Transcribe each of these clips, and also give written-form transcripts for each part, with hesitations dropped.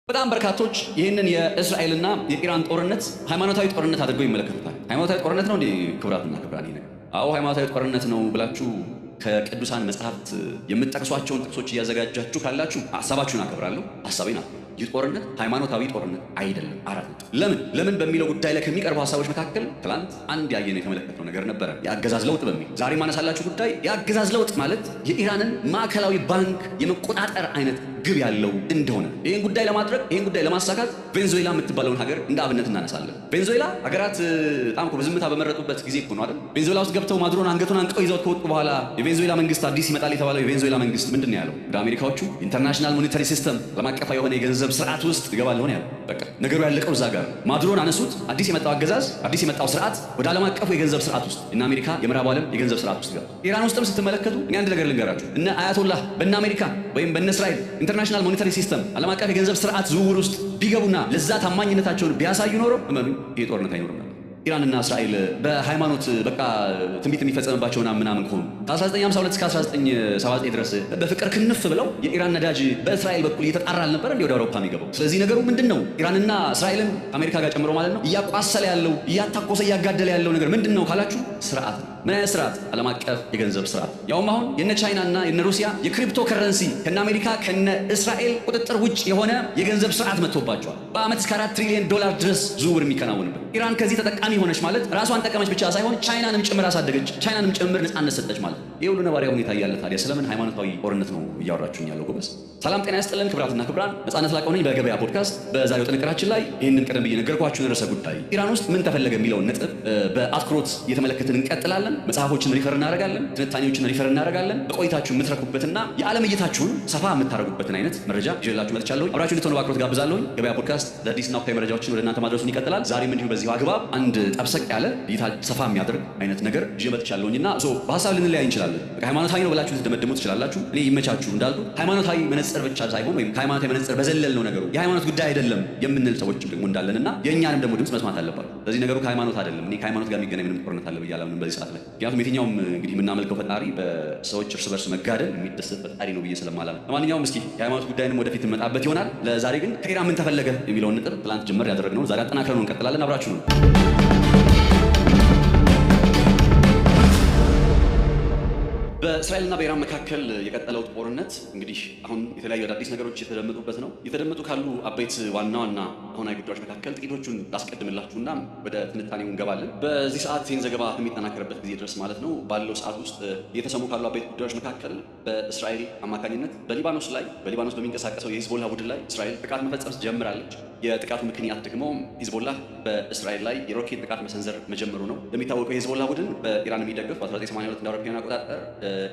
በጣም በርካቶች ይህንን የእስራኤልና የኢራን ጦርነት ሃይማኖታዊ ጦርነት አድርገው ይመለከቱታል። ሃይማኖታዊ ጦርነት ነው እንዴ? ክብራትና ክብራን ይነ አዎ ሃይማኖታዊ ጦርነት ነው ብላችሁ ከቅዱሳን መጽሐፍት የምትጠቅሷቸውን ጥቅሶች እያዘጋጃችሁ ካላችሁ ሐሳባችሁን አከብራለሁ፣ ሐሳቤን አከብራለሁ። ይህ ጦርነት ሃይማኖታዊ ጦርነት አይደለም። ለምን በሚለው ጉዳይ ላይ ከሚቀርቡ ሐሳቦች መካከል ትላንት አንድ ያየነው የተመለከትነው ነገር ነበረ፣ የአገዛዝ ለውጥ በሚል ዛሬ ማነሳላችሁ ጉዳይ የአገዛዝ ለውጥ ማለት የኢራንን ማዕከላዊ ባንክ የመቆጣጠር አይነት ግብ ያለው እንደሆነ ይህን ጉዳይ ለማድረግ ይህን ጉዳይ ለማሳካት ቬንዙዌላ የምትባለውን ሀገር እንደ አብነት እናነሳለን። ቬንዙዌላ ሀገራት በጣም በዝምታ በመረጡበት ጊዜ እኮ ነው አይደል? ቬንዙዌላ ውስጥ ገብተው ማዱሮን አንገቱን አንቀው ይዘውት ከወጡ በኋላ የቬንዙዌላ መንግስት አዲስ ይመጣል የተባለው የቬንዙዌላ መንግስት ምንድን ነው ያለው? ወደ አሜሪካዎቹ ኢንተርናሽናል ሞኔታሪ ሲስተም ዓለም አቀፋዊ የሆነ የገንዘብ ስርዓት ውስጥ ይገባል ነው ያለው። በቃ ነገሩ ያለቀው እዛ ጋር። ማዱሮን አነሱት። አዲስ የመጣው አገዛዝ አዲስ የመጣው ስርዓት ወደ ዓለም አቀፉ የገንዘብ ስርዓት ውስጥ እና አሜሪካ የምዕራቡ ዓለም የገንዘብ ስርዓት ውስጥ ገባ። ኢራን ውስጥም ስትመለከቱ እኔ አንድ ነገር ልንገራችሁ። እነ አያቶላህ በእነ አሜሪካ ወይም በእነ እስራኤል ኢንተርናሽናል ሞኔታሪ ሲስተም ዓለም አቀፍ የገንዘብ ስርዓት ዝውውር ውስጥ ቢገቡና ለዛ ታማኝነታቸውን ቢያሳዩ ኖሮ እመኑ ይሄ ጦርነት አይኖርም ነበር። ኢራንና እስራኤል በሃይማኖት በቃ ትንቢት የሚፈጸምባቸውና ምናምን ከሆኑ ከ1952 እስከ 1979 ድረስ በፍቅር ክንፍ ብለው የኢራን ነዳጅ በእስራኤል በኩል እየተጣራ አልነበር እንዴ ወደ አውሮፓ የሚገባው? ስለዚህ ነገሩ ምንድን ነው? ኢራንና እስራኤልን አሜሪካ ጋር ጨምሮ ማለት ነው እያቋሰለ ያለው እያታኮሰ እያጋደለ ያለው ነገር ምንድን ነው ካላችሁ ስርዓት ነው። ምን አይነት ስርዓት? ዓለም አቀፍ የገንዘብ ስርዓት። ያውም አሁን የነ ቻይናና የነ ሩሲያ የክሪፕቶ ከረንሲ ከነ አሜሪካ ከነ እስራኤል ቁጥጥር ውጭ የሆነ የገንዘብ ስርዓት መጥቶባቸዋል። በአመት እስከ $4 ትሪሊየን ድረስ ዝውውር የሚከናወንበት። ኢራን ከዚህ ተጠቃሚ ሆነች ማለት ራሷን ጠቀመች ብቻ ሳይሆን ቻይናንም ጭምር አሳደገች፣ ቻይናንም ጭምር ነፃነት ሰጠች ማለት። ይህ ሁሉ ነባሪያ ሁኔታ እያለ ታዲያ ስለምን ሃይማኖታዊ ጦርነት ነው እያወራችሁኝ ያለው ጎበዝ? ሰላም ጤና ያስጥልን ክብራትና ክብራን፣ ነፃነት ላቀው ነኝ በገበያ ፖድካስት። በዛሬው ጥንቅራችን ላይ ይህንን ቀደም ብዬ ነገርኳችሁን ርዕሰ ጉዳይ ኢራን ውስጥ ምን ተፈለገ የሚለውን ነጥብ በአትኩሮት እየተመለከትን እንቀጥላለን። መጽሐፎችን ሪፈር እናደርጋለን፣ ትንታኔዎችን ሪፈር እናደርጋለን። በቆይታችሁ የምትረኩበትና የዓለም እይታችሁን ሰፋ የምታደርጉበትን አይነት መረጃ ይዤላችሁ መጥቻለሁ። አብራችሁ እንድትሆኑ በአክብሮት ጋብዛለሁ። ገበያ ፖድካስት አዲስና ወቅታዊ መረጃዎችን ወደ እናንተ ማድረሱን ይቀጥላል። ዛሬም እንዲሁ በዚሁ አግባብ አንድ ጠብሰቅ ያለ እይታ ሰፋ የሚያደርግ አይነት ነገር ይዤ መጥቻለሁኝና በሀሳብ ልንለያይ እንችላለን። ሃይማኖታዊ ነው ብላችሁ ልትደመድሙ ትችላላችሁ። እኔ ይመቻችሁ እንዳልኩ ሃይማኖታዊ መነጽር ብቻ ሳይሆን ወይም ከሃይማኖታዊ መነጽር በዘለል ነው ነገሩ የሃይማኖት ጉዳይ አይደለም የምንል ሰዎችም ደግሞ እንዳለንና የእኛንም ደግሞ ድምፅ መስማት አለባችሁ። ስለዚህ ነገሩ ከሃይማኖት አይደለም። እኔ ከሃይማኖት ጋር የሚገናኝ ምንም ጦርነት አለ ብዬ አላምንም በዚህ ሰዓት ላይ። ምክንያቱም የትኛውም እንግዲህ የምናመልከው ፈጣሪ በሰዎች እርስ በርስ መጋደል የሚደሰት ፈጣሪ ነው ብዬ ስለማላምን፣ ለማንኛውም እስኪ የሃይማኖት ጉዳይንም ወደፊት እንመጣበት ይሆናል። ለዛሬ ግን ከኢራን ምን ተፈለገ የሚለውን ነጥብ ትላንት ጀመር ያደረግነው ዛሬ አጠናክረን እንቀጥላለን። አብራችሁ ነው። በእስራኤልና በኢራን መካከል የቀጠለው ጦርነት እንግዲህ አሁን የተለያዩ አዳዲስ ነገሮች የተደመጡበት ነው። የተደመጡ ካሉ አበይት ዋና ዋና አሁናዊ ጉዳዮች መካከል ጥቂቶቹን ላስቀድምላችሁና ወደ ትንታኔው እንገባለን። በዚህ ሰዓት ይህን ዘገባ የሚጠናከርበት ጊዜ ድረስ ማለት ነው ባለው ሰዓት ውስጥ እየተሰሙ ካሉ አበይት ጉዳዮች መካከል በእስራኤል አማካኝነት በሊባኖስ በሚንቀሳቀሰው የሂዝቦላ ቡድን ላይ እስራኤል ጥቃት መፈጸም ጀምራለች። የጥቃቱ ምክንያት ደግሞ ሂዝቦላ በእስራኤል ላይ የሮኬት ጥቃት መሰንዘር መጀመሩ ነው። እንደሚታወቀው የሂዝቦላ ቡድን በኢራን የሚደገፍ በ1982 እንደ አውሮፓውያን አቆጣጠር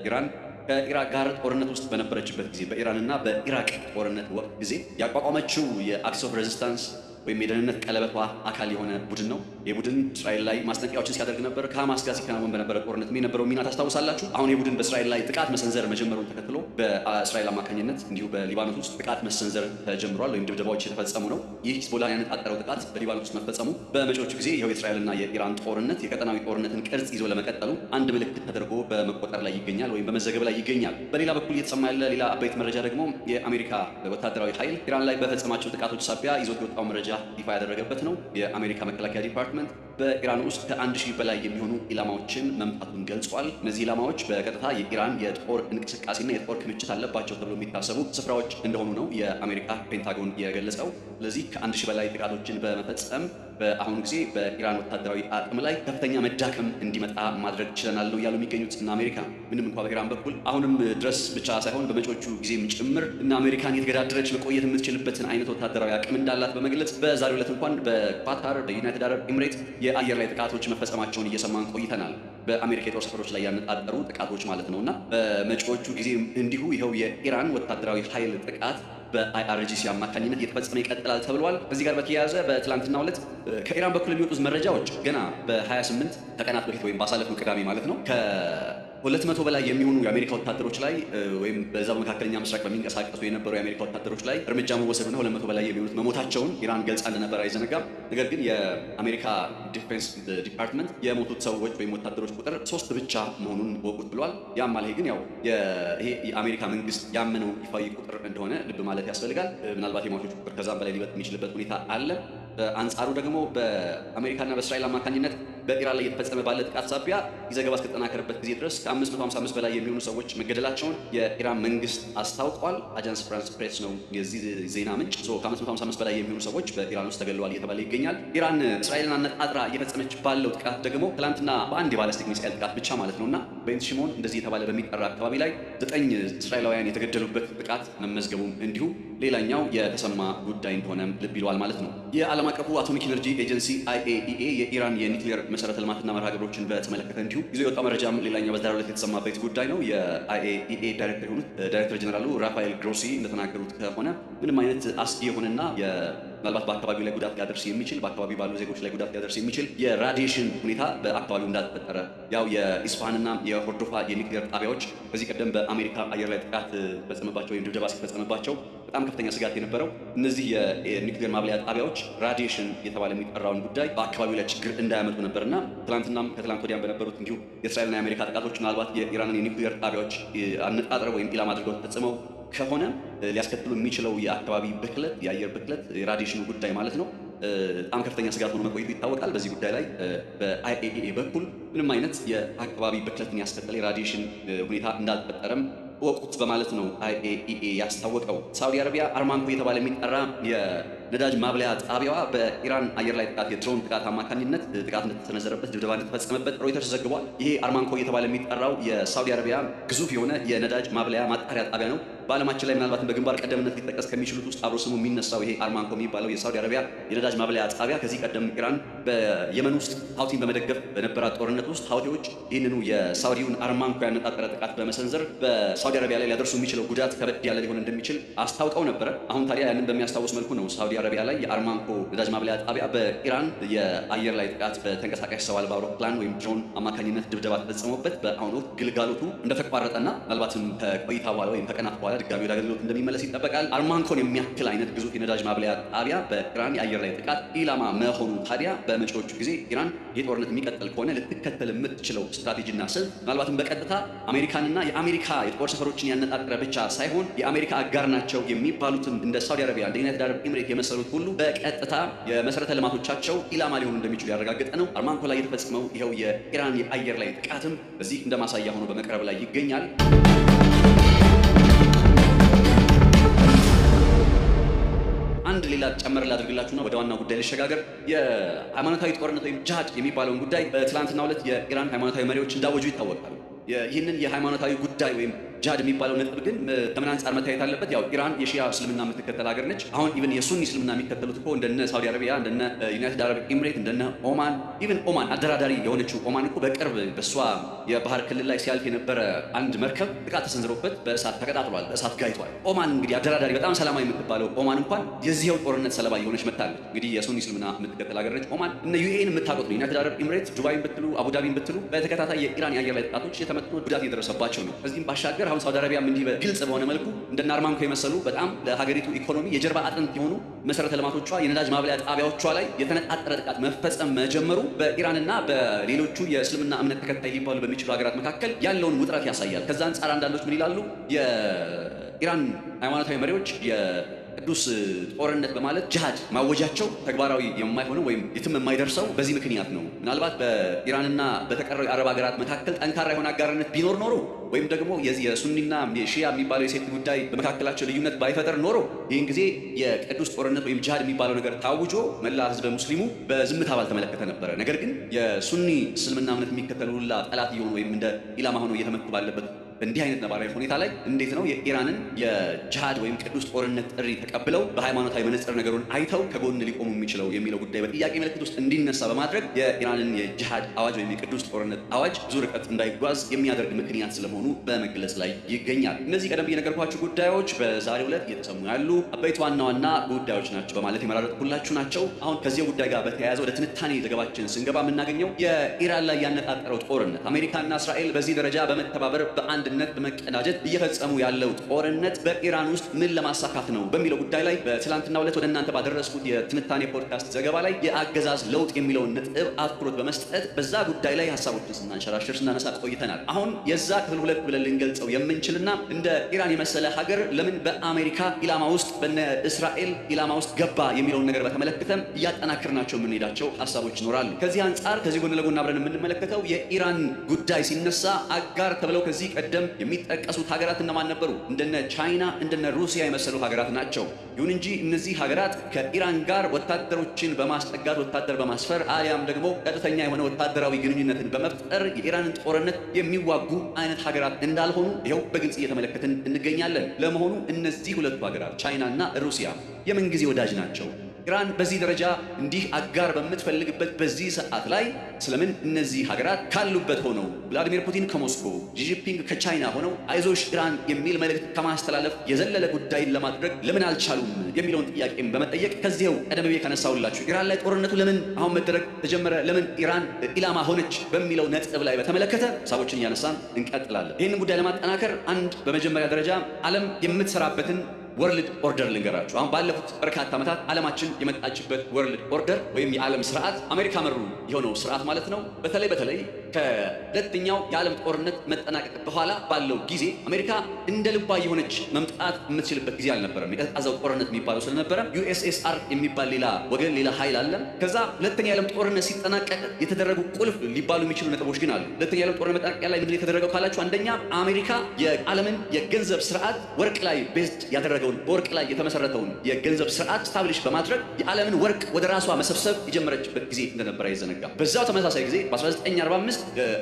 ኢራን ከኢራቅ ጋር ጦርነት ውስጥ በነበረችበት ጊዜ በኢራንና በኢራቅ ጦርነት ወቅት ጊዜ ያቋቋመችው የአክስ ኦፍ ሬዚስታንስ ወይም የደህንነት ቀለበቷ አካል የሆነ ቡድን ነው። ይህ ቡድን እስራኤል ላይ ማስጠንቀቂያዎችን ሲያደርግ ነበር። ከሐማስ ጋር ሲከናወን በነበረ ጦርነት የነበረው ሚና ታስታውሳላችሁ። አሁን ይህ ቡድን በእስራኤል ላይ ጥቃት መሰንዘር መጀመሩን ተከትሎ በእስራኤል አማካኝነት እንዲሁ በሊባኖስ ውስጥ ጥቃት መሰንዘር ተጀምሯል፣ ወይም ድብደባዎች የተፈጸሙ ነው። ይህ ሂዝቦላ ያነጣጠረው ጥቃት በሊባኖስ ውስጥ መፈጸሙ በመጪዎቹ ጊዜ ይኸው የእስራኤልና የኢራን ጦርነት የቀጠናዊ ጦርነትን ቅርጽ ይዞ ለመቀጠሉ አንድ ምልክት ተደርጎ በመቆጠር ላይ ይገኛል፣ ወይም በመዘገብ ላይ ይገኛል። በሌላ በኩል እየተሰማ ያለ ሌላ አበይት መረጃ ደግሞ የአሜሪካ ወታደራዊ ኃይል ኢራን ላይ በፈጸማቸው ጥቃቶች ሳቢያ ይዞት የወጣው መረጃ ይፋ ያደረገበት ነው። የአሜሪካ መከላከያ ዲፓርትመንት በኢራን ውስጥ ከ1000 በላይ የሚሆኑ ኢላማዎችን መምታቱን ገልጿል። እነዚህ ኢላማዎች በቀጥታ የኢራን የጦር እንቅስቃሴና የጦር ክምችት አለባቸው ተብሎ የሚታሰቡ ስፍራዎች እንደሆኑ ነው የአሜሪካ ፔንታጎን የገለጸው። ስለዚህ ከ1000 በላይ ጥቃቶችን በመፈጸም በአሁኑ ጊዜ በኢራን ወታደራዊ አቅም ላይ ከፍተኛ መዳከም እንዲመጣ ማድረግ ችለናል ነው እያሉ የሚገኙት እና አሜሪካ ምንም እንኳ በኢራን በኩል አሁንም ድረስ ብቻ ሳይሆን በመጪዎቹ ጊዜም ጭምር እና አሜሪካን የተገዳደረች መቆየት የምትችልበትን አይነት ወታደራዊ አቅም እንዳላት በመግለጽ በዛሬው ዕለት እንኳን በኳታር በዩናይትድ አረብ ኤምሬት የአየር ላይ ጥቃቶች መፈጸማቸውን እየሰማን ቆይተናል። በአሜሪካ የጦር ሰፈሮች ላይ ያነጣጠሩ ጥቃቶች ማለት ነውና በመጪዎቹ ጊዜ እንዲሁ ይኸው የኢራን ወታደራዊ ኃይል ጥቃት በአይአርጂሲ አማካኝነት እየተፈጸመ ይቀጥላል ተብሏል። ከዚህ ጋር በተያያዘ በትላንትናው ዕለት ከኢራን በኩል የሚወጡት መረጃዎች ገና በ28 ቀናት በፊት ወይም ባሳለፍነው ቅዳሜ ማለት ነው ከ200 በላይ የሚሆኑ የአሜሪካ ወታደሮች ላይ ወይም በዛ በመካከለኛ ምስራቅ በሚንቀሳቀሱ የነበሩ የአሜሪካ ወታደሮች ላይ እርምጃ መወሰዱና 200 በላይ የሚሆኑት መሞታቸውን ኢራን ገልጻ እንደነበር አይዘነጋም። ነገር ግን የአሜሪካ ዲፌንስ ዲፓርትመንት የሞቱት ሰዎች ወይም ወታደሮች ቁጥር 3 ብቻ መሆኑን ወቁት ብሏል። ያም ማለት ግን ያው ይሄ የአሜሪካ መንግስት ያመነው ይፋዊ ቁጥር እንደሆነ ልብ ማለት ያስፈልጋል። ምናልባት የሟቾች ቁጥር ከዛም በላይ ሊበልጥ የሚችልበት ሁኔታ አለ። አንጻሩ ደግሞ በአሜሪካና በእስራኤል አማካኝነት በኢራን ላይ የተፈጸመ ባለ ጥቃት ሳቢያ ዘገባ እስከተጠናከረበት ጊዜ ድረስ ከ555 በላይ የሚሆኑ ሰዎች መገደላቸውን የኢራን መንግስት አስታውቋል። አጃንስ ፍራንስ ፕሬስ ነው የዚህ ዜና ምንጭ። ከ555 በላይ የሚሆኑ ሰዎች በኢራን ውስጥ ተገድለዋል እየተባለ ይገኛል። ኢራን እስራኤልን አነጣጥራ እየፈጸመች ባለው ጥቃት ደግሞ ትላንትና በአንድ የባለስቲክ ሚሳኤል ጥቃት ብቻ ማለት ነውና ቤንት ሽሞን እንደዚህ የተባለ በሚጠራ አካባቢ ላይ 9 እስራኤላውያን የተገደሉበት ጥቃት መመዝገቡም እንዲሁ ሌላኛው የተሰማ ጉዳይ እንደሆነ ልብ ይለዋል ማለት ነው። የዓለም አቀፉ አቶሚክ ኤነርጂ ኤጀንሲ IAEA የኢራን የኒውክሌር መሰረተ ልማትና መርሃ ግብሮችን በተመለከተ እንዲሁ ይዞ የወጣው መረጃም ሌላኛው በዛሬው ዕለት የተሰማበት ጉዳይ ነው። የIAEA ዳይሬክተር የሆኑት ዳይሬክተር ጀነራሉ ራፋኤል ግሮሲ እንደተናገሩት ከሆነ ምንም አይነት አስጊ የሆነና ምናልባት በአካባቢው ላይ ጉዳት ሊያደርስ የሚችል በአካባቢው ባሉ ዜጎች ላይ ጉዳት ሊያደርስ የሚችል የራዲዬሽን ሁኔታ በአካባቢው እንዳልተፈጠረ ያው የኢስፋሃንና የሆርዶፋ የኒውክሌር ጣቢያዎች ከዚህ ቀደም በአሜሪካ አየር ላይ ጥቃት ሲፈጸምባቸው ወይም ድብደባ ሲፈጸምባቸው በጣም ከፍተኛ ስጋት የነበረው እነዚህ የኒውክሌር ማብለያ ጣቢያዎች ራዲዬሽን የተባለ የሚጠራውን ጉዳይ በአካባቢው ላይ ችግር እንዳያመጡ ነበርና ትላንትናም ከትላንት ወዲያም በነበሩት እንዲሁ የእስራኤልና የአሜሪካ ጥቃቶች ምናልባት የኢራንን የኒውክሌር ጣቢያዎች አነጣጥረው ወይም ኢላማ አድርገው ተፈጽመው ከሆነ ሊያስከትሉ የሚችለው የአካባቢ ብክለት፣ የአየር ብክለት፣ የራዲዬሽኑ ጉዳይ ማለት ነው በጣም ከፍተኛ ስጋት ሆኖ መቆየቱ ይታወቃል። በዚህ ጉዳይ ላይ በIAEA በኩል ምንም አይነት የአካባቢ ብክለትን ያስከተለ የራዲዬሽን ሁኔታ እንዳልተፈጠረም ወቁት በማለት ነው IAEA ያስታወቀው። ሳውዲ አረቢያ አርማንኮ የተባለ የሚጠራ የነዳጅ ማብለያ ጣቢያዋ በኢራን አየር ላይ ጥቃት የድሮን ጥቃት አማካኝነት ጥቃት እንደተሰነዘረበት ድብደባ እንደተፈጸመበት ሮይተርስ ዘግቧል። ይሄ አርማንኮ የተባለ የሚጠራው የሳውዲ አረቢያ ግዙፍ የሆነ የነዳጅ ማብለያ ማጣሪያ ጣቢያ ነው። በዓለማችን ላይ ምናልባትም በግንባር ቀደምነት ሊጠቀስ ከሚችሉት ውስጥ አብሮ ስሙ የሚነሳው ይሄ አርማንኮ የሚባለው የሳውዲ አረቢያ የነዳጅ ማብለያ ጣቢያ ከዚህ ቀደም ኢራን በየመን ውስጥ ሀውቲን በመደገፍ በነበራት ጦርነት ውስጥ ሀውቲዎች ይህንኑ የሳውዲውን አርማንኮ ያነጣጠረ ጥቃት በመሰንዘር በሳውዲ አረቢያ ላይ ሊያደርሱ የሚችለው ጉዳት ከበድ ያለ ሊሆን እንደሚችል አስታውቀው ነበረ። አሁን ታዲያ ያንን በሚያስታውስ መልኩ ነው ሳውዲ አረቢያ ላይ የአርማንኮ ነዳጅ ማብለያ ጣቢያ በኢራን የአየር ላይ ጥቃት በተንቀሳቃሽ ሰው አልባ አውሮፕላን ወይም ድሮን አማካኝነት ድብደባ ተፈጽሞበት በአሁኑ ወቅት ግልጋሎቱ እንደተቋረጠና ምናልባትም ከቆይታ በኋላ ወይም ከቀናት በኋላ ድጋሚ ወደ አገልግሎት እንደሚመለስ ይጠበቃል። አርማንኮን የሚያክል አይነት ግዙፍ የነዳጅ ማብለያ ጣቢያ በኢራን የአየር ላይ ጥቃት ኢላማ መሆኑ ታዲያ በመጪዎቹ ጊዜ ኢራን ይህ ጦርነት የሚቀጥል ከሆነ ልትከተል የምትችለው ስትራቴጂና ስልት ምናልባትም በቀጥታ አሜሪካንና የአሜሪካ የጦር ሰፈሮችን ያነጣጠረ ብቻ ሳይሆን የአሜሪካ አጋር ናቸው የሚባሉትን እንደ ሳውዲ አረቢያ፣ እንደ ዩናይትድ አረብ ኤምሬት የመሰሉት ሁሉ በቀጥታ የመሰረተ ልማቶቻቸው ኢላማ ሊሆኑ እንደሚችሉ ያረጋገጠ ነው። አርማንኮ ላይ የተፈጸመው ይኸው የኢራን የአየር ላይ ጥቃትም በዚህ እንደማሳያ ሆኖ በመቅረብ ላይ ይገኛል። አንድ ሌላ ጨመር ላድርግላችሁና ወደ ዋናው ጉዳይ ልሸጋገር። የሃይማኖታዊ ጦርነት ወይም ጂሃድ የሚባለውን ጉዳይ በትላንትናው ዕለት የኢራን ሃይማኖታዊ መሪዎች እንዳወጁ ይታወቃል። ይህንን የሃይማኖታዊ ጉዳይ ወይም ጂሃድ የሚባለው ነጥብ ግን ከምን አንጻር መታየት አለበት? ያው ኢራን የሺያ እስልምና የምትከተል ሀገር ነች። አሁን ኢቭን የሱኒ እስልምና የሚከተሉት እኮ እንደነ ሳውዲ አረቢያ፣ እንደነ ዩናይትድ አረብ ኤምሬት፣ እንደነ ኦማን፣ ኢቭን ኦማን አደራዳሪ የሆነችው ኦማን እኮ በቅርብ በሷ የባህር ክልል ላይ ሲያልፍ የነበረ አንድ መርከብ ጥቃት ተሰንዝሮበት በእሳት ተቀጣጥሏል፣ በእሳት ጋይቷል። ኦማን እንግዲህ አደራዳሪ በጣም ሰላማዊ የምትባለው ኦማን እንኳን የዚህው ጦርነት ሰለባ የሆነች መታለች። እንግዲህ የሱኒ እስልምና የምትከተል ሀገር ነች ኦማን። እነ ዩኤኢን የምታውቁት ነው። ዩናይትድ አረብ ኤምሬት፣ ዱባይን ብትሉ አቡዳቢን ብትሉ በተከታታይ የኢራን የአየር ላይ ጥቃቶች የተመቱ ጉዳት የደረሰባቸው ነው። ከዚህም ባሻገር አሁን ሳውዲ አረቢያም እንዲህ ግልጽ በሆነ መልኩ እንደነ አርማንኮ የመሰሉ በጣም ለሀገሪቱ ኢኮኖሚ የጀርባ አጥንት የሆኑ መሰረተ ልማቶቿ የነዳጅ ማብለያ ጣቢያዎቿ ላይ የተነጣጠረ ጥቃት መፈጸም መጀመሩ በኢራንና በሌሎቹ የእስልምና እምነት ተከታይ ሊባሉ በሚችሉ ሀገራት መካከል ያለውን ውጥረት ያሳያል። ከዛ አንጻር አንዳንዶች ምን ይላሉ? የኢራን ሃይማኖታዊ መሪዎች ቅዱስ ጦርነት በማለት ጂሃድ ማወጃቸው ተግባራዊ የማይሆነው ወይም የትም የማይደርሰው በዚህ ምክንያት ነው። ምናልባት በኢራንና በተቀረው የአረብ ሀገራት መካከል ጠንካራ የሆነ አጋርነት ቢኖር ኖሮ ወይም ደግሞ የዚህ የሱኒና የሺያ የሚባለው የሴት ጉዳይ በመካከላቸው ልዩነት ባይፈጠር ኖሮ ይህን ጊዜ የቅዱስ ጦርነት ወይም ጂሃድ የሚባለው ነገር ታውጆ መላ ህዝበ ሙስሊሙ በዝምታ ባልተመለከተ ነበረ። ነገር ግን የሱኒ እስልምና እምነት የሚከተሉ ሁላ ጠላት እየሆኑ ወይም እንደ ኢላማ ሆኖ እየተመቱ ባለበት በእንዲህ አይነት ነባራዊ ሁኔታ ላይ እንዴት ነው የኢራንን የጂሃድ ወይም ቅዱስ ጦርነት ጥሪ ተቀብለው በሃይማኖታዊ መነጽር ነገሩን አይተው ከጎን ሊቆሙ የሚችለው የሚለው ጉዳይ በጥያቄ ምልክት ውስጥ እንዲነሳ በማድረግ የኢራንን የጂሃድ አዋጅ ወይም የቅዱስ ጦርነት አዋጅ ብዙ ርቀት እንዳይጓዝ የሚያደርግ ምክንያት ስለመሆኑ በመግለጽ ላይ ይገኛል። እነዚህ ቀደም ብዬ የነገርኳችሁ ጉዳዮች በዛሬው ዕለት እየተሰሙ ያሉ አበይት ዋና ዋና ጉዳዮች ናቸው በማለት የመራረጥኩላችሁ ናቸው። አሁን ከዚህ ጉዳይ ጋር በተያያዘ ወደ ትንታኔ ዘገባችን ስንገባ የምናገኘው የኢራን ላይ ያነጣጠረው ጦርነት አሜሪካና እስራኤል በዚህ ደረጃ በመተባበር በአንድነት በመቀናጀት እየፈጸሙ ያለው ጦርነት በኢራን ውስጥ ምን ለማሳካት ነው በሚለው ጉዳይ ላይ በትላንትናው ዕለት ወደ እናንተ ባደረስኩት የትንታኔ ፖድካስት ዘገባ ላይ የአገዛዝ ለውጥ የሚለውን ነጥብ አትኩሮት በመስጠት በዛ ጉዳይ ላይ ሀሳቦችን ስናንሸራሽር ስናነሳ ቆይተናል። አሁን የዛ ክፍል ሁለት ብለን ልንገልጸው የምንችልና እንደ ኢራን የመሰለ ሀገር ለምን በአሜሪካ ኢላማ ውስጥ በነ እስራኤል ኢላማ ውስጥ ገባ የሚለውን ነገር በተመለከተም እያጠናከርናቸው የምንሄዳቸው ሀሳቦች ይኖራሉ። ከዚህ አንጻር ከዚህ ጎን ለጎን አብረን የምንመለከተው የኢራን ጉዳይ ሲነሳ አጋር ተብለው ከዚህ ቀደም የሚጠቀሱት ሀገራት እነማን ነበሩ? እንደነ ቻይና እንደነ ሩሲያ የመሰሉ ሀገራት ናቸው። ይሁን እንጂ እነዚህ ሀገራት ከኢራን ጋር ወታደሮችን በማስጠጋት ወታደር በማስፈር አሊያም ደግሞ ቀጥተኛ የሆነ ወታደራዊ ግንኙነትን በመፍጠር የኢራንን ጦርነት የሚዋጉ አይነት ሀገራት እንዳልሆኑ ይኸው በግልጽ እየተመለከትን እንገኛለን። ለመሆኑ እነዚህ ሁለቱ ሀገራት ቻይና እና ሩሲያ የምን ጊዜ ወዳጅ ናቸው? ኢራን በዚህ ደረጃ እንዲህ አጋር በምትፈልግበት በዚህ ሰዓት ላይ ስለምን እነዚህ ሀገራት ካሉበት ሆነው ቭላዲሚር ፑቲን ከሞስኮ ጂጂፒንግ ከቻይና ሆነው አይዞሽ ኢራን የሚል መልእክት ከማስተላለፍ የዘለለ ጉዳይን ለማድረግ ለምን አልቻሉም የሚለውን ጥያቄም በመጠየቅ ከዚህው ቀደም ብዬ ካነሳሁላችሁ ኢራን ላይ ጦርነቱ ለምን አሁን መደረግ ተጀመረ፣ ለምን ኢራን ኢላማ ሆነች በሚለው ነጥብ ላይ በተመለከተ ሀሳቦችን እያነሳን እንቀጥላለን። ይህንን ጉዳይ ለማጠናከር አንድ በመጀመሪያ ደረጃ ዓለም የምትሰራበትን ወርልድ ኦርደር ልንገራችሁ። አሁን ባለፉት በርካታ ዓመታት ዓለማችን የመጣችበት ወርልድ ኦርደር ወይም የዓለም ስርዓት አሜሪካ መሩ የሆነው ስርዓት ማለት ነው። በተለይ ከሁለተኛው የዓለም ጦርነት መጠናቀቅ በኋላ ባለው ጊዜ አሜሪካ እንደ ልባ የሆነች መምጣት የምትችልበት ጊዜ አልነበረም። የቀዝቃዛው ጦርነት የሚባለው ስለነበረ ዩኤስኤስአር የሚባል ሌላ ወገን ሌላ ኃይል አለ። ከዛ ሁለተኛ የዓለም ጦርነት ሲጠናቀቅ የተደረጉ ቁልፍ ሊባሉ የሚችሉ ነጥቦች ግን አሉ። ሁለተኛ የዓለም ጦርነት መጠናቀቂያ ላይ ምንድን የተደረገው ካላችሁ፣ አንደኛ አሜሪካ የዓለምን የገንዘብ ስርዓት ወርቅ ላይ ቤዝድ ያደረገውን በወርቅ ላይ የተመሰረተውን የገንዘብ ስርዓት ስታብሊሽ በማድረግ የዓለምን ወርቅ ወደ ራሷ መሰብሰብ የጀመረችበት ጊዜ እንደነበረ አይዘነጋም። በዛው ተመሳሳይ ጊዜ በ1945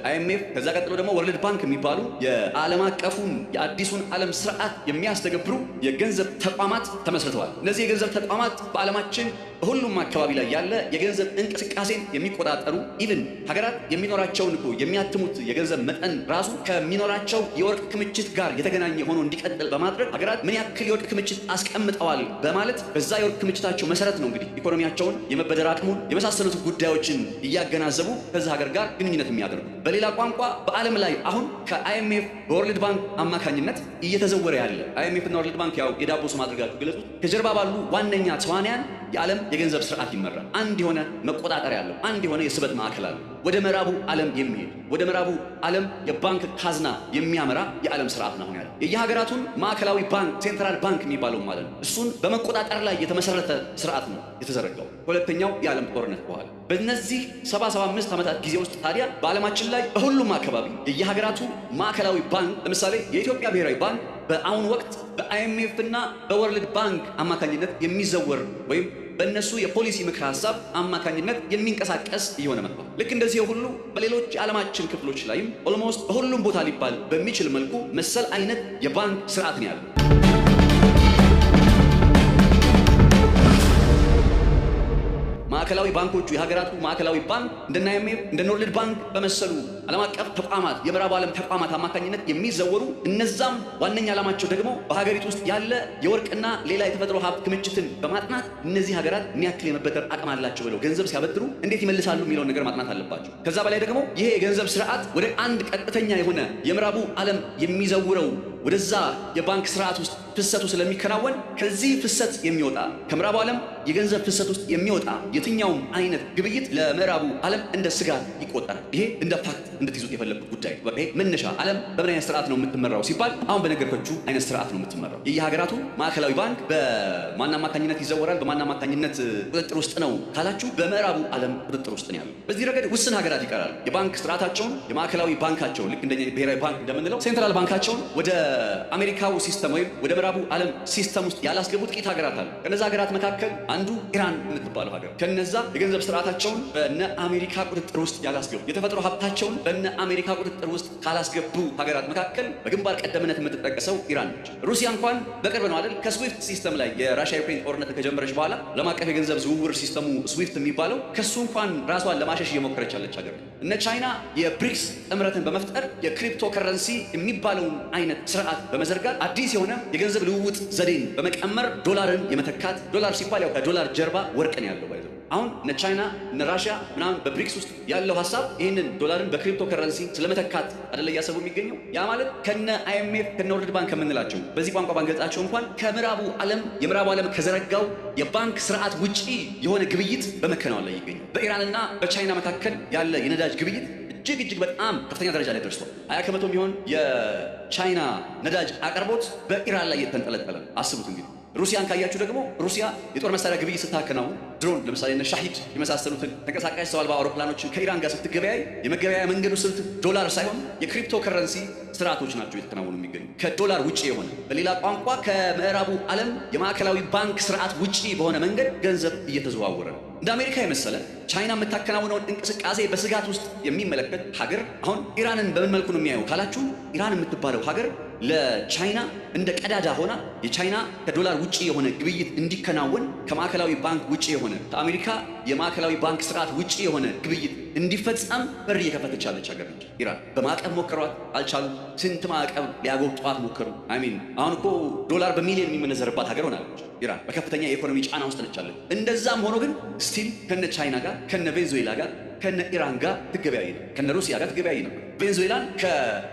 አይኤምኤፍ ከዛ ቀጥሎ ደግሞ ወርልድ ባንክ የሚባሉ የዓለም አቀፉን የአዲሱን ዓለም ስርዓት የሚያስተገብሩ የገንዘብ ተቋማት ተመስርተዋል። እነዚህ የገንዘብ ተቋማት በዓለማችን በሁሉም አካባቢ ላይ ያለ የገንዘብ እንቅስቃሴን የሚቆጣጠሩ ኢቭን ሀገራት የሚኖራቸውን የሚያትሙት የገንዘብ መጠን ራሱ ከሚኖራቸው የወርቅ ክምችት ጋር የተገናኘ ሆኖ እንዲቀጥል በማድረግ ሀገራት ምን ያክል የወርቅ ክምችት አስቀምጠዋል በማለት በዛ የወርቅ ክምችታቸው መሰረት ነው እንግዲህ ኢኮኖሚያቸውን የመበደር አቅሙን የመሳሰሉት ጉዳዮችን እያገናዘቡ ከዛ ሀገር ጋር ግንኙነት የሚያደርጉ። በሌላ ቋንቋ በዓለም ላይ አሁን ከአይኤምኤፍ በወርልድ ባንክ አማካኝነት እየተዘወረ ያለ አይኤምኤፍ እና ወርልድ ባንክ ያው የዳቦ ስም አድርጋችሁ ገለጹት። ከጀርባ ባሉ ዋነኛ ተዋንያን የዓለም የገንዘብ ስርዓት ይመራል። አንድ የሆነ መቆጣጠሪያ ያለው አንድ የሆነ የስበት ማዕከል አለው። ወደ ምዕራቡ ዓለም የሚሄድ ወደ ምዕራቡ ዓለም የባንክ ካዝና የሚያመራ የዓለም ስርዓት ነው ያለው። የየሀገራቱን ማዕከላዊ ባንክ ሴንትራል ባንክ የሚባለው ማለት ነው። እሱን በመቆጣጠር ላይ የተመሰረተ ስርዓት ነው የተዘረጋው ሁለተኛው የዓለም ጦርነት በኋላ። በእነዚህ 75 ዓመታት ጊዜ ውስጥ ታዲያ በዓለማችን ላይ በሁሉም አካባቢ የየሀገራቱ ማዕከላዊ ባንክ ለምሳሌ የኢትዮጵያ ብሔራዊ ባንክ በአሁኑ ወቅት በአይኤምኤፍ እና በወርልድ ባንክ አማካኝነት የሚዘወር ወይም በእነሱ የፖሊሲ ምክር ሀሳብ አማካኝነት የሚንቀሳቀስ እየሆነ መጥቷል። ልክ እንደዚህ ሁሉ በሌሎች የዓለማችን ክፍሎች ላይም ኦልሞስት በሁሉም ቦታ ሊባል በሚችል መልኩ መሰል አይነት የባንክ ስርዓት ነው ያለው። ማዕከላዊ ባንኮቹ የሀገራቱ ማዕከላዊ ባንክ እንደነ አይኤምኤፍ እንደነ ወርልድ ባንክ በመሰሉ ዓለም አቀፍ ተቋማት የምዕራቡ ዓለም ተቋማት አማካኝነት የሚዘወሩ እነዛም ዋነኛ ዓላማቸው ደግሞ በሀገሪቱ ውስጥ ያለ የወርቅና ሌላ የተፈጥሮ ሀብት ክምችትን በማጥናት እነዚህ ሀገራት ምን ያክል የመበደር አቅም አላቸው ብለው ገንዘብ ሲያበድሩ እንዴት ይመልሳሉ የሚለውን ነገር ማጥናት አለባቸው። ከዛ በላይ ደግሞ ይሄ የገንዘብ ስርዓት ወደ አንድ ቀጥተኛ የሆነ የምዕራቡ ዓለም የሚዘውረው ወደዛ የባንክ ስርዓት ውስጥ ፍሰቱ ስለሚከናወን ከዚህ ፍሰት የሚወጣ ከምዕራቡ ዓለም የገንዘብ ፍሰት ውስጥ የሚወጣ የትኛውም አይነት ግብይት ለምዕራቡ ዓለም እንደ ስጋት ይቆጠራል። ይሄ እንደ ፋክት እንድትይዙት የፈለጉት ጉዳይ በቃ መነሻ ዓለም በምን አይነት ስርዓት ነው የምትመራው ሲባል አሁን በነገርኳችሁ አይነት ስርዓት ነው የምትመራው። የየሀገራቱ ማዕከላዊ ባንክ በማን አማካኝነት ይዘወራል፣ በማን አማካኝነት ቁጥጥር ውስጥ ነው ካላችሁ በምዕራቡ ዓለም ቁጥጥር ውስጥ ነው ያለው። በዚህ ረገድ ውስን ሀገራት ይቀራል። የባንክ ስርዓታቸውን የማዕከላዊ ባንካቸውን ልክ እንደኛ ብሔራዊ ባንክ እንደምንለው ሴንትራል ባንካቸውን ወደ አሜሪካው ሲስተም ወይም ወደ ምዕራቡ ዓለም ሲስተም ውስጥ ያላስገቡ ጥቂት ሀገራት አሉ። ከነዛ ሀገራት መካከል አንዱ ኢራን የምትባለው ሀገር ከነዛ የገንዘብ ስርዓታቸውን በነ አሜሪካ ቁጥጥር ውስጥ ያላስገቡ የተፈጥሮ ሀብታቸውን በነ አሜሪካ ቁጥጥር ውስጥ ካላስገቡ ሀገራት መካከል በግንባር ቀደምነት የምትጠቀሰው ኢራን ነች። ሩሲያ እንኳን በቅርብ ነው አይደል ከስዊፍት ሲስተም ላይ የራሽያ ዩክሬን ጦርነት ከጀመረች በኋላ ዓለም አቀፍ የገንዘብ ዝውውር ሲስተሙ ስዊፍት የሚባለው ከሱ እንኳን ራሷን ለማሸሽ እየሞከረች ያለች ሀገር ነው። እነ ቻይና የብሪክስ ጥምረትን በመፍጠር የክሪፕቶ ከረንሲ የሚባለውን አይነት ስርዓት በመዘርጋት አዲስ የሆነ የገንዘብ ልውውጥ ዘዴን በመቀመር ዶላርን የመተካት ዶላር ሲባል ያው ከዶላር ጀርባ ወርቅን ያለው ባይዘው አሁን እነ ቻይና እነ ራሽያ ምናምን በብሪክስ ውስጥ ያለው ሀሳብ ይህንን ዶላርን በክሪፕቶ ከረንሲ ስለመተካት አይደለ እያሰቡ የሚገኘው። ያ ማለት ከነ አይኤምኤፍ ከነ ወርልድ ባንክ ከምንላቸው በዚህ ቋንቋ ባንገልጻቸው እንኳን ከምዕራቡ ዓለም ከዘረጋው የባንክ ስርዓት ውጪ የሆነ ግብይት በመከናወን ላይ ይገኛል። በኢራንና በቻይና መካከል ያለ የነዳጅ ግብይት እጅግ በጣም ከፍተኛ ደረጃ ላይ ደርሷል። 20 ከመቶ የሚሆን የቻይና ነዳጅ አቅርቦት በኢራን ላይ የተንጠለጠለ አስቡት እንግዲህ። ሩሲያን ካያችሁ ደግሞ ሩሲያ የጦር መሳሪያ ግብይት ስታከናውን ድሮን ለምሳሌ እነ ሻሂድ የመሳሰሉትን ተንቀሳቃሽ ሰው አልባ አውሮፕላኖችን ከኢራን ጋር ስትገበያይ የመገበያያ መንገዱ ስልት ዶላር ሳይሆን የክሪፕቶ ከረንሲ ስርዓቶች ናቸው የተከናወኑ የሚገኙ ከዶላር ውጪ የሆነ በሌላ ቋንቋ ከምዕራቡ ዓለም የማዕከላዊ ባንክ ስርዓት ውጪ በሆነ መንገድ ገንዘብ እየተዘዋወረ ነው። እንደ አሜሪካ የመሰለ ቻይና የምታከናውነውን እንቅስቃሴ በስጋት ውስጥ የሚመለከት ሀገር አሁን ኢራንን በምን መልኩ ነው የሚያየው ካላችሁ ኢራን የምትባለው ሀገር ለቻይና እንደ ቀዳዳ ሆና የቻይና ከዶላር ውጪ የሆነ ግብይት እንዲከናወን ከማዕከላዊ ባንክ ውጪ የሆነ ከአሜሪካ የማዕከላዊ ባንክ ስርዓት ውጪ የሆነ ግብይት እንዲፈጸም በር እየከፈተች ያለች ሀገር ነች ኢራን። በማዕቀብ ሞከሯት፣ አልቻሉም። ስንት ማዕቀብ ሊያጎብጧት ሞከሩ። አሁን እኮ ዶላር በሚሊዮን የሚመነዘርባት ሀገር ሆናለች ኢራን። በከፍተኛ የኢኮኖሚ ጫና ውስጥ ነች ያለች። እንደዛም ሆኖ ግን ስቲል ከነ ቻይና ጋር ከነ ቬንዙዌላ ጋር ከነ ኢራን ጋር ትገበያይ ነው፣ ከነ ሩሲያ ጋር ትገበያይ ነው። ቬንዙዌላን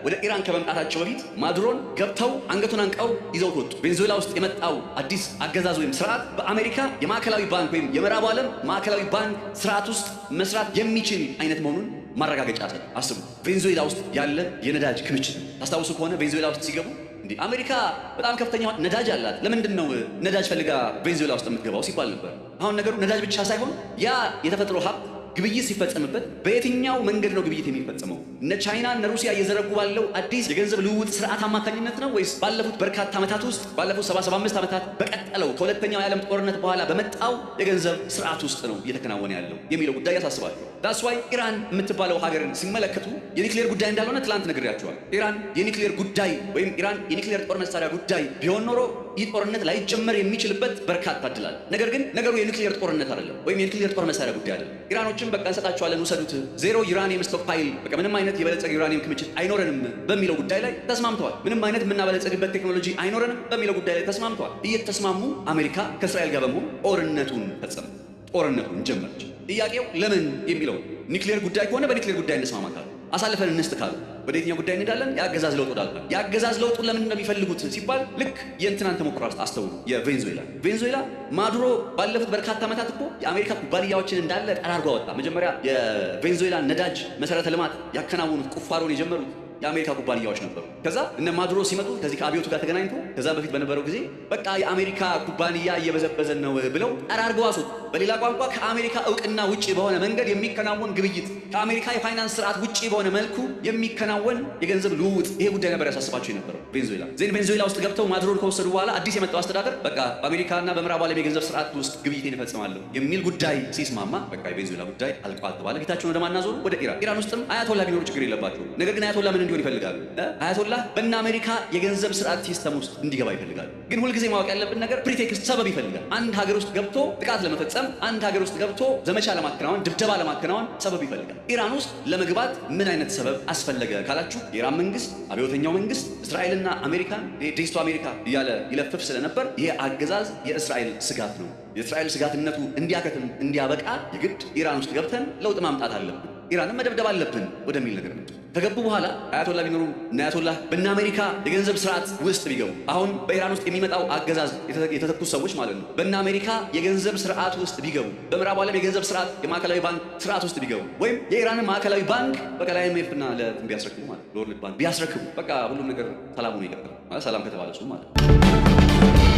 ወደ ኢራን ከመምጣታቸው በፊት ማዱሮን ገብተው አንገቱን አንቀው ይዘውት ወጡ። ቬንዙዌላ ውስጥ የመጣው አዲስ አገዛዝ ወይም ስርዓት በአሜሪካ የማዕከላዊ ባንክ ወይም የምዕራቡ ዓለም ማዕከላዊ ባንክ ስርዓት ውስጥ መስራት የሚችል አይነት መሆኑን ማረጋገጫ ሰጥ። አስቡ፣ ቬንዙዌላ ውስጥ ያለ የነዳጅ ክምችት ታስታውሱ ከሆነ ቬንዙዌላ ውስጥ ሲገቡ እንዲህ አሜሪካ በጣም ከፍተኛ ነዳጅ አላት፣ ለምንድን ነው ነዳጅ ፈልጋ ቬንዙዌላ ውስጥ የምትገባው ሲባል ነበር። አሁን ነገሩ ነዳጅ ብቻ ሳይሆን ያ የተፈጥሮ ሀብት ግብይት ሲፈጸምበት በየትኛው መንገድ ነው ግብይት የሚፈጸመው? እነ ቻይና እነ ሩሲያ እየዘረጉ ባለው አዲስ የገንዘብ ልውውጥ ስርዓት አማካኝነት ነው ወይስ ባለፉት በርካታ ዓመታት ውስጥ ባለፉት 75 ዓመታት በቀጠለው ከሁለተኛው የዓለም ጦርነት በኋላ በመጣው የገንዘብ ስርዓት ውስጥ ነው እየተከናወነ ያለው የሚለው ጉዳይ ያሳስባል። ዳስ ዋይ ኢራን የምትባለው ሀገርን ሲመለከቱ የኒክሌር ጉዳይ እንዳልሆነ ትላንት ነግሬያቸዋል። ኢራን የኒክሌር ጉዳይ ወይም ኢራን የኒክሌር ጦር መሳሪያ ጉዳይ ቢሆን ኖሮ ይህ ጦርነት ላይጀመር የሚችልበት በርካታ እድል አለ። ነገር ግን ነገሩ የኒክሌር ጦርነት አይደለም ወይም የኒክሌር ጦር መሳሪያ ጉዳይ አይደለም። ኢራኖችን በቃ እንሰጣቸዋለን፣ ውሰዱት፣ ዜሮ ዩራኒየም ስቶክ ፓይል፣ በቃ ምንም አይነት የበለጸገ ዩራኒየም ክምችት አይኖረንም በሚለው ጉዳይ ላይ ተስማምተዋል። ምንም አይነት የምናበለጸግበት ቴክኖሎጂ አይኖረንም በሚለው ጉዳይ ላይ ተስማምተዋል። እየተስማሙ አሜሪካ ከእስራኤል ጋር በመሆን ጦርነቱን ፈጸመ፣ ጦርነቱን ጀመረች። ጥያቄው ለምን የሚለው ኒክሌር ጉዳይ ከሆነ በኒክሌር ጉዳይ እንስማማ ካሉ፣ አሳልፈን እንስጥ ካሉ ወደ የትኛው ጉዳይ እንሄዳለን? የአገዛዝ ለውጥ ወዳልኩ። የአገዛዝ ለውጡ ለምን ነው የሚፈልጉት ሲባል ልክ የእንትናን ተሞክሮ አስተውሉ። የቬንዙዌላ ማዱሮ ባለፉት በርካታ ዓመታት እኮ የአሜሪካ ኩባንያዎችን እንዳለ ጠራርጎ አወጣ። መጀመሪያ የቬንዙዌላ ነዳጅ መሰረተ ልማት ያከናወኑት ቁፋሮን የጀመሩት የአሜሪካ ኩባንያዎች ነበሩ። ከዛ እነ ማዱሮ ሲመጡ ከዚህ ከአብዮቱ ጋር ተገናኝቶ ከዛ በፊት በነበረው ጊዜ በቃ የአሜሪካ ኩባንያ እየበዘበዘን ነው ብለው ጠራርገው አስወጡ። በሌላ ቋንቋ ከአሜሪካ እውቅና ውጪ በሆነ መንገድ የሚከናወን ግብይት፣ ከአሜሪካ የፋይናንስ ስርዓት ውጪ በሆነ መልኩ የሚከናወን የገንዘብ ልውውጥ፣ ይሄ ጉዳይ ነበር ያሳስባቸው የነበረው ቬንዙዌላ ውስጥ ገብተው ማዱሮን ከወሰዱ በኋላ አዲስ የመጣው አስተዳደር በቃ በአሜሪካና በምዕራብ ዓለም የገንዘብ ስርዓት ውስጥ ግብይቴን እፈጽማለሁ የሚል ጉዳይ ሲስማማ በቃ የቬንዙዌላ ጉዳይ አልቋል ተባለ። ፊታቸውን ወደ ማናዞሩ ወደ ኢራን ውስጥም አያቶላ ቢኖሩ ችግር የለባቸው። ነገር ግን አያቶላ ምን እንዲሆን ይፈልጋሉ? አያቶላህ በእነ አሜሪካ የገንዘብ ስርዓት ሲስተም ውስጥ እንዲገባ ይፈልጋሉ። ግን ሁልጊዜ ማወቅ ያለብን ነገር ፕሪቴክስት፣ ሰበብ ይፈልጋል። አንድ ሀገር ውስጥ ገብቶ ጥቃት ለመፈጸም፣ አንድ ሀገር ውስጥ ገብቶ ዘመቻ ለማከናወን፣ ድብደባ ለማከናወን ሰበብ ይፈልጋል። ኢራን ውስጥ ለመግባት ምን አይነት ሰበብ አስፈለገ ካላችሁ የኢራን መንግስት፣ አብዮተኛው መንግስት እስራኤልና አሜሪካን ዲስቶ አሜሪካ እያለ ይለፍፍ ስለነበር ይሄ አገዛዝ የእስራኤል ስጋት ነው። የእስራኤል ስጋትነቱ እንዲያከትም እንዲያበቃ የግድ ኢራን ውስጥ ገብተን ለውጥ ማምጣት አለብን፣ ኢራንን መደብደብ አለብን ወደሚል ነገር ነው። ከገቡ በኋላ አያቶላ ቢኖሩ እና አያቶላ በእነ አሜሪካ የገንዘብ ስርዓት ውስጥ ቢገቡ፣ አሁን በኢራን ውስጥ የሚመጣው አገዛዝ የተተኩት ሰዎች ማለት ነው በእነ አሜሪካ የገንዘብ ስርዓት ውስጥ ቢገቡ፣ በምዕራቡ ዓለም የገንዘብ ስርዓት የማዕከላዊ ባንክ ስርዓት ውስጥ ቢገቡ፣ ወይም የኢራንን ማዕከላዊ ባንክ በቃ ለአይኤምኤፍ እና ለእንትን ቢያስረክቡ ማለት ለወርልድ ባንክ ቢያስረክቡ፣ በቃ ሁሉም ነገር ሰላም ሆኖ ይቀጥላል ማለት ሰላም ከተባለ እሱ ማለት ነው።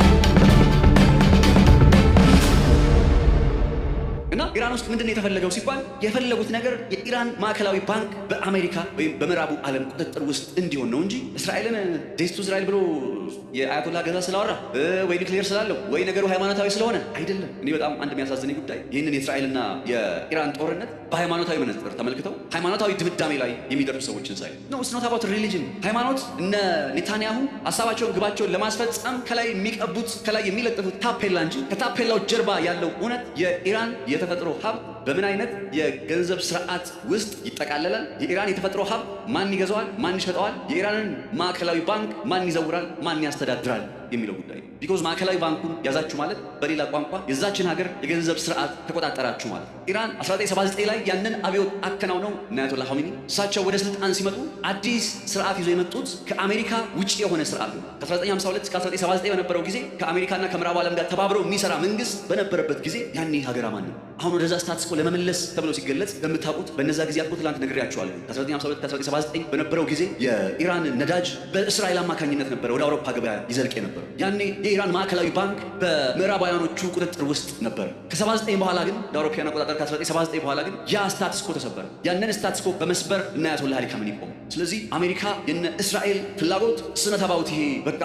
እና ኢራን ውስጥ ምንድነው የተፈለገው ሲባል የፈለጉት ነገር የኢራን ማዕከላዊ ባንክ በአሜሪካ ወይም በምዕራቡ ዓለም ቁጥጥር ውስጥ እንዲሆን ነው እንጂ እስራኤልን ዴስቱ እስራኤል ብሎ የአያቶላ ገዛ ስላወራ ወይ ኒክሌር ስላለው ወይ ነገሩ ሃይማኖታዊ ስለሆነ አይደለም። እኔ በጣም አንድ የሚያሳዝነኝ ጉዳይ ይህንን የእስራኤልና የኢራን ጦርነት በሃይማኖታዊ መነጽር ተመልክተው ሃይማኖታዊ ድምዳሜ ላይ የሚደርሱ ሰዎችን ሳይ ነው። it's not about religion። ሃይማኖት እነ ኔታንያሁ ሀሳባቸውን ግባቸውን ለማስፈጸም ከላይ የሚቀቡት ከላይ የሚለጥፉት ታፔላ እንጂ ከታፔላው ጀርባ ያለው እውነት የኢራን የተፈጥሮ ሀብት በምን አይነት የገንዘብ ስርዓት ውስጥ ይጠቃለላል? የኢራን የተፈጥሮ ሀብት ማን ይገዛዋል? ማን ይሸጠዋል? የኢራንን ማዕከላዊ ባንክ ማን ይዘውራል? ማን ያስተዳድራል የሚለው ጉዳይ። ቢኮዝ ማዕከላዊ ባንኩን ያዛችሁ ማለት በሌላ ቋንቋ የዛችን ሀገር የገንዘብ ስርዓት ተቆጣጠራችሁ ማለት። ኢራን 1979 ላይ ያንን አብዮት አከናውነው አያቶላ ኻሜኒ እሳቸው ወደ ስልጣን ሲመጡ አዲስ ስርዓት ይዘው የመጡት ከአሜሪካ ውጪ የሆነ ስርዓት ነው። ከ1952 እስከ 1979 በነበረው ጊዜ ከአሜሪካና ከምዕራቡ ዓለም ጋር ተባብረው የሚሰራ መንግስት በነበረበት ጊዜ ያኔ ሀገር አማን ነው። አሁን ወደዛ ስታትስ ኮ ለመመለስ ተብሎ ሲገለጽ እንደምታውቁት በነዛ ጊዜ አጥቆ ትላንት ነግሬያችኋለሁ። ከ1952 ከ1979 በነበረው ጊዜ የኢራን ነዳጅ በእስራኤል አማካኝነት ነበረ ወደ አውሮፓ ገበያ ይዘልቅ ነበር። ያኔ የኢራን ማዕከላዊ ባንክ በምዕራባውያኖቹ ቁጥጥር ውስጥ ነበር። ከ79 በኋላ ግን ለአውሮፓውያን አቆጣጠር ከ1979 በኋላ ግን ያ ስታትስ ኮ ተሰበረ። ያንን ስታትስ ኮ በመስበር እና አያቶላ አሊ ኻሜኒ ቆሙ። ስለዚህ አሜሪካ የነ እስራኤል ፍላጎት ስነት አባውት ይሄ በቃ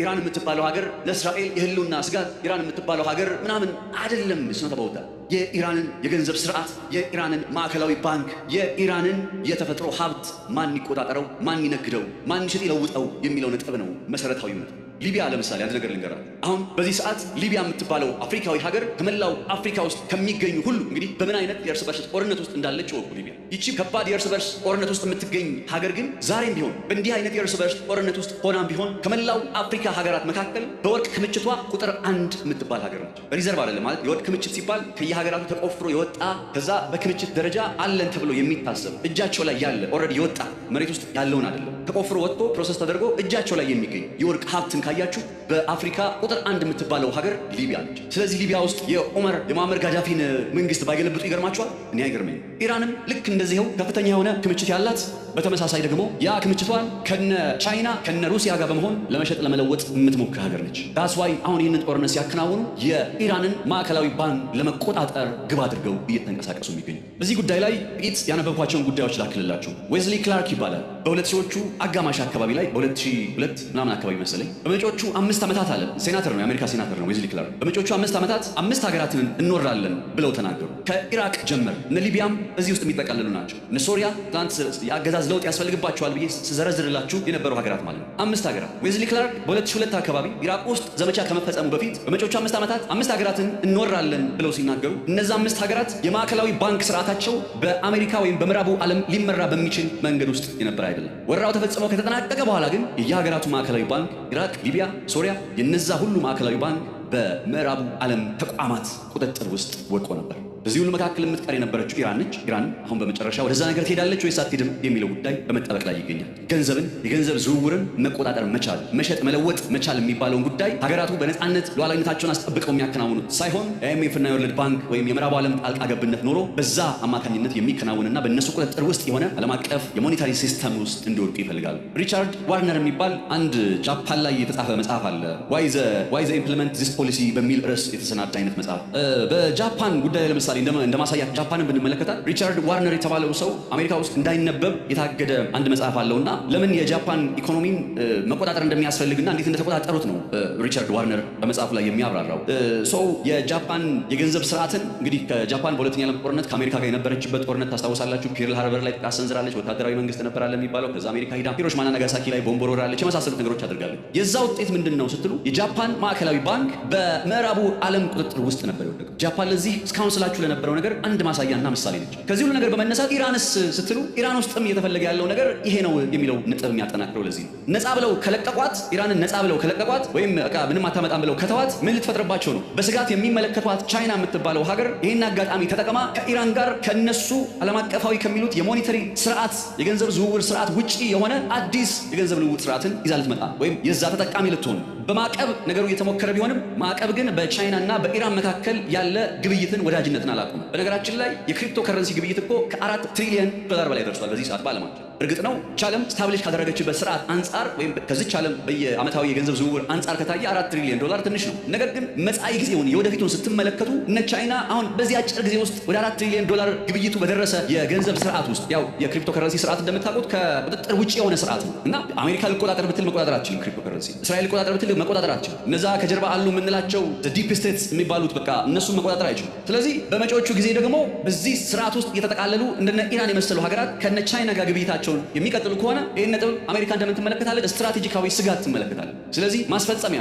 ኢራን የምትባለው ሀገር ለእስራኤል የህልውና ስጋት ኢራን የምትባለው ሀገር ምናምን አይደለም። ስነት አባውት የኢራንን የገንዘብ ስርዓት፣ የኢራንን ማዕከላዊ ባንክ፣ የኢራንን የተፈጥሮ ሀብት ማን ይቆጣጠረው፣ ማን ይነግደው፣ ማን ይሸጥ ይለውጠው የሚለው ነጥብ ነው መሰረታዊ እውነት። ሊቢያ ለምሳሌ አንድ ነገር ልንገራል። አሁን በዚህ ሰዓት ሊቢያ የምትባለው አፍሪካዊ ሀገር ከመላው አፍሪካ ውስጥ ከሚገኙ ሁሉ እንግዲህ በምን አይነት የእርስ በርስ ጦርነት ውስጥ እንዳለች ወቁ። ሊቢያ ይቺ ከባድ የእርስ በርስ ጦርነት ውስጥ የምትገኝ ሀገር ግን ዛሬም ቢሆን በእንዲህ አይነት የእርስ በርስ ጦርነት ውስጥ ሆናም ቢሆን ከመላው አፍሪካ ሀገራት መካከል በወርቅ ክምችቷ ቁጥር 1 የምትባል ሀገር ነች። ሪዘርቭ አይደለም ማለት የወርቅ ክምችት ሲባል ከየሀገራቱ ተቆፍሮ የወጣ ከዛ በክምችት ደረጃ አለን ተብሎ የሚታሰብ እጃቸው ላይ ያለ ኦልሬዲ የወጣ መሬት ውስጥ ያለውን አይደለም። ተቆፍሮ ወጥቶ ፕሮሰስ ተደርጎ እጃቸው ላይ የሚገኝ የወርቅ ሀብትን ካያችሁ በአፍሪካ ቁጥር 1 የምትባለው ሀገር ሊቢያ ነች። ስለዚህ ሊቢያ ውስጥ የሙአመር ጋዳፊን መንግስት ባይገለብጡ ይገርማቸዋል? እኔ አይገርመኝ። ኢራንም ልክ እንደዚህው ከፍተኛ የሆነ ክምችት ያላት በተመሳሳይ ደግሞ ያ ክምችቷን ከነ ቻይና ከነ ሩሲያ ጋር በመሆን ለመሸጥ ለመለወጥ የምትሞክር ሀገር ነች። ዳስ ዋይ አሁን ይህንን ጦርነት ሲያከናውኑ የኢራንን ማዕከላዊ ባንክ ለመቆጣጠር ግብ አድርገው እየተንቀሳቀሱ የሚገኙ። በዚህ ጉዳይ ላይ ጥቂት ያነበብኳቸውን ጉዳዮች ላክልላችሁ። ዌዝሊ ክላርክ ይባላል። በ2000ዎቹ አጋማሽ አካባቢ ላይ በ2002 ምናምን አካባቢ መሰለኝ በመጪዎቹ 5 ዓመታት አለ ሴናተር ነው፣ የአሜሪካ ሴናተር ነው ዌዝሊ ክላርክ። በመጪዎቹ 5 ዓመታት 5 ሀገራትን እንወራለን ብለው ተናገሩ። ከኢራቅ ጀመር እነ ሊቢያም እዚህ ውስጥ የሚጠቃለሉ ናቸው። እነ ሶሪያ ትናንት የአገዛዝ ለውጥ ያስፈልግባቸዋል ብዬ ስዘረዝርላችሁ የነበሩ ሀገራት ማለት ነው። 5 ሀገራት ዌዝሊ ክላርክ በ2002 አካባቢ ኢራቅ ውስጥ ዘመቻ ከመፈጸሙ በፊት በመጪዎቹ 5 ዓመታት 5 ሀገራትን እንወራለን ብለው ሲናገሩ እነዛ 5 ሀገራት የማዕከላዊ ባንክ ስርዓታቸው በአሜሪካ ወይም በምዕራቡ ዓለም ሊመራ በሚችል መንገድ ውስጥ የነበረ አይደለም። ወራው ተፈጽሞ ከተጠናቀቀ በኋላ ግን የየሀገራቱ ማዕከላዊ ባንክ ኢራቅ፣ ሊቢያ፣ ሶሪያ የነዛ ሁሉ ማዕከላዊ ባንክ በምዕራቡ ዓለም ተቋማት ቁጥጥር ውስጥ ወድቆ ነበር። በዚህ ሁሉ መካከል የምትቀር የነበረችው ኢራን ነች። ኢራን አሁን በመጨረሻ ወደዛ ነገር ትሄዳለች ወይስ አትሄድም የሚለው ጉዳይ በመጠበቅ ላይ ይገኛል። ገንዘብን፣ የገንዘብ ዝውውርን መቆጣጠር መቻል፣ መሸጥ መለወጥ መቻል የሚባለውን ጉዳይ ሀገራቱ በነፃነት ሉዓላዊነታቸውን አስጠብቀው የሚያከናውኑት ሳይሆን የአይኤምኤፍ እና የወርልድ ባንክ ወይም የምዕራቡ ዓለም ጣልቃ ገብነት ኖሮ በዛ አማካኝነት የሚከናወንና በእነሱ ቁጥጥር ውስጥ የሆነ ዓለም አቀፍ የሞኔታሪ ሲስተም ውስጥ እንዲወድቁ ይፈልጋሉ። ሪቻርድ ዋርነር የሚባል አንድ ጃፓን ላይ የተጻፈ መጽሐፍ አለ። ዋይ ዘ ኢምፕሊመንት ዚስ ፖሊሲ በሚል ርዕስ የተሰናዳ አይነት መጽሐፍ በጃፓን ጉዳይ ለምሳሌ እንደማሳያ ጃፓንን ብንመለከታት ሪቻርድ ዋርነር የተባለው ሰው አሜሪካ ውስጥ እንዳይነበብ የታገደ አንድ መጽሐፍ አለውና ለምን የጃፓን ኢኮኖሚን መቆጣጠር እንደሚያስፈልግና እንዴት እንደተቆጣጠሩት ነው ሪቻርድ ዋርነር በመጽሐፉ ላይ የሚያብራራው። ሰው የጃፓን የገንዘብ ስርዓትን እንግዲህ ከጃፓን በሁለተኛ ዓለም ጦርነት ከአሜሪካ ጋር የነበረችበት ጦርነት ታስታውሳላችሁ። ፒርል ሃርበር ላይ ጥቃት ሰንዝራለች። ወታደራዊ መንግስት ነበራለ የሚባለው። ከዛ አሜሪካ ሂዳ ሂሮሺማና ናጋሳኪ ላይ ቦምብ ወርውራለች። የመሳሰሉት ነገሮች አድርጋለች። የዛ ውጤት ምንድን ነው ስትሉ የጃፓን ማዕከላዊ ባንክ በምዕራቡ ዓለም ቁጥጥር ውስጥ ነበር የወደቀው። ጃፓን ለዚህ እስካሁን ስላችሁ ለነበረው ነገር አንድ ማሳያና ምሳሌ ነች። ከዚህ ሁሉ ነገር በመነሳት ኢራንስ ስትሉ ኢራን ውስጥም እየተፈለገ ያለው ነገር ይሄ ነው የሚለው ነጥብ የሚያጠናክረው ለዚህ ነው። ነፃ ብለው ከለቀቋት ኢራንን ነፃ ብለው ከለቀቋት ወይም በቃ ምንም አታመጣም ብለው ከተዋት ምን ልትፈጥርባቸው ነው? በስጋት የሚመለከቷት ቻይና የምትባለው ሀገር ይህን አጋጣሚ ተጠቅማ ከኢራን ጋር ከነሱ ዓለም አቀፋዊ ከሚሉት የሞኔተሪ ስርዓት የገንዘብ ዝውውር ስርዓት ውጪ የሆነ አዲስ የገንዘብ ልውውጥ ስርዓትን ይዛ ልትመጣ ወይም የዛ ተጠቃሚ ልትሆን በማዕቀብ ነገሩ እየተሞከረ ቢሆንም ማዕቀብ ግን በቻይና እና በኢራን መካከል ያለ ግብይትን ወዳጅነትን አላቁም። በነገራችን ላይ የክሪፕቶ ከረንሲ ግብይት እኮ ከ4 ትሪሊየን ዶላር በላይ ደርሷል በዚህ ሰዓት በዓለማችን። እርግጥ ነው ቻለም ስታብሊሽ ካደረገችበት ስርዓት አንጻር ወይም ከዚች ዓለም በየዓመታዊ የገንዘብ ዝውውር አንጻር ከታየ $4 ትሪሊዮን ትንሽ ነው። ነገር ግን መጻኢ ጊዜውን የወደፊቱን ስትመለከቱ እነ ቻይና አሁን በዚህ አጭር ጊዜ ውስጥ ወደ $4 ትሪሊዮን ግብይቱ በደረሰ የገንዘብ ስርዓት ውስጥ ያው የክሪፕቶ ከረንሲ ስርዓት እንደምታውቁት ከቁጥጥር ውጪ የሆነ ስርዓት ነው እና አሜሪካ ልቆጣጠር ብትል መቆጣጠር አትችልም። ክሪፕቶ ከረንሲ እስራኤል ልቆጣጠር ብትል መቆጣጠር አትችልም። እነዛ ከጀርባ አሉ የምንላቸው ዲፕ ስቴትስ የሚባሉት በቃ እነሱን መቆጣጠር አይችሉም። ስለዚህ በመጪዎቹ ጊዜ ደግሞ በዚህ ስርዓት ውስጥ እየተጠቃለሉ እንደነ ኢራን የመሰሉ ሀገራት ከነ ቻይና ጋር ግብይታቸውን የሚቀጥሉ ከሆነ ይህን ነጥብ አሜሪካ እንደምትመለከታለች ስትራቴጂካዊ ስጋት ትመለከታለች። ስለዚህ ማስፈጸሚያ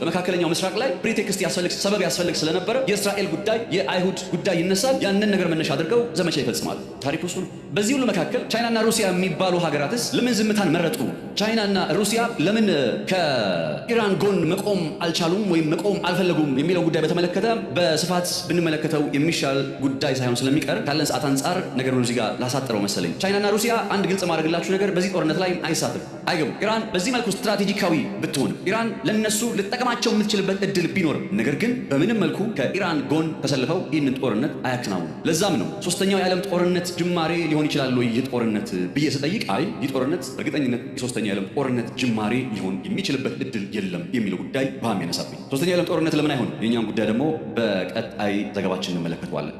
በመካከለኛው ምስራቅ ላይ ፕሪቴክስት ሰበብ ያስፈልግ ስለነበረ የእስራኤል ጉዳይ የአይሁድ ጉዳይ ይነሳል። ያንን ነገር መነሻ አድርገው ዘመቻ ይፈጽማሉ። ታሪኩ እሱ ነው። በዚህ ሁሉ መካከል ቻይናና ሩሲያ የሚባሉ ሀገራትስ ለምን ዝምታን መረጡ? ቻይናና ሩሲያ ለምን ከኢራን ጎን መቆም አልቻሉም ወይም መቆም አልፈለጉም የሚለው ጉዳይ በተመለከተ በስፋት ብንመለከተው የሚሻል ጉዳይ ሳይሆን ስለሚቀር ካለን ሰዓት አንጻር ነገሩን እዚህ ጋር ላሳጥረው መሰለኝ። ቻይናና ሩሲያ አንድ ግልጽ ማድረግላችሁ ነገር በዚህ ጦርነት ላይ አይሳተፉም፣ አይገቡም። ኢራን በዚህ መልኩ ስትራቴጂካዊ ብትሆንም ኢራን ለነሱ ልጠቀማቸው የምትችልበት እድል ቢኖርም ነገር ግን በምንም መልኩ ከኢራን ጎን ተሰልፈው ይህንን ጦርነት አያከናውኑም። ለዛም ነው ሶስተኛው የዓለም ጦርነት ጅማሬ ሊሆን ይችላል ወይ ይህ ጦርነት ብዬ ስጠይቅ አይ ይህ ጦርነት በእርግጠኝነት የሶስተኛው የዓለም ጦርነት ጅማሬ ሊሆን የሚችልበት እድል የለም የሚለው ጉዳይ ባም ያነሳብኝ። ሶስተኛው የዓለም ጦርነት ለምን አይሆንም? የኛም ጉዳይ ደግሞ በቀጣይ ዘገባችን እንመለከተዋለን።